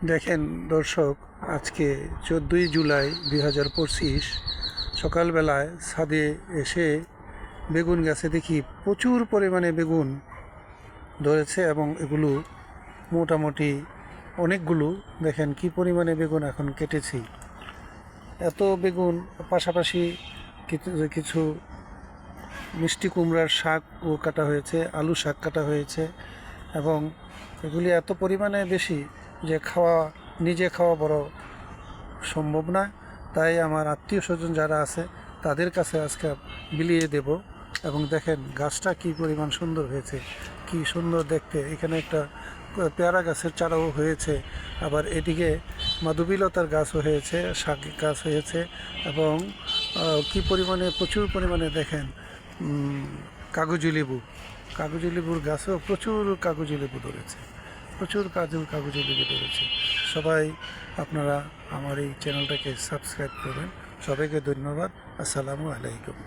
দেখেন দর্শক, আজকে 14ই জুলাই 2025 সকালবেলায় ছাদে এসে বেগুন গাছে দেখি প্রচুর পরিমাণে বেগুন ধরেছে এবং এগুলো মোটামুটি অনেকগুলো। দেখেন কি পরিমাণে বেগুন এখন কেটেছি। এত বেগুন, পাশাপাশি কিছু কিছু মিষ্টি কুমড়ার শাকও কাটা হয়েছে, আলু শাক কাটা হয়েছে এবং এগুলি এত পরিমাণে বেশি যে নিজে খাওয়া বড় সম্ভব না। তাই আমার আত্মীয় স্বজন যারা আছে তাদের কাছে আজকে বিলিয়ে দেব। এবং দেখেন গাছটা কি পরিমাণ সুন্দর হয়েছে, কি সুন্দর দেখতে। এখানে একটা পেয়ারা গাছের চারাও হয়েছে, আবার এদিকে মাধবীলতার গাছও হয়েছে, শাক গাছ হয়েছে এবং কি পরিমাণে, প্রচুর পরিমাণে দেখেন কাগজি লেবুর গাছেও প্রচুর কাগজি লেবু ধরেছে, প্রচুর কাগজি লেবু ধরেছে। সবাই আপনারা আমার এই চ্যানেলটাকে সাবস্ক্রাইব করবেন। সবাইকে ধন্যবাদ। আসসালামু আলাইকুম।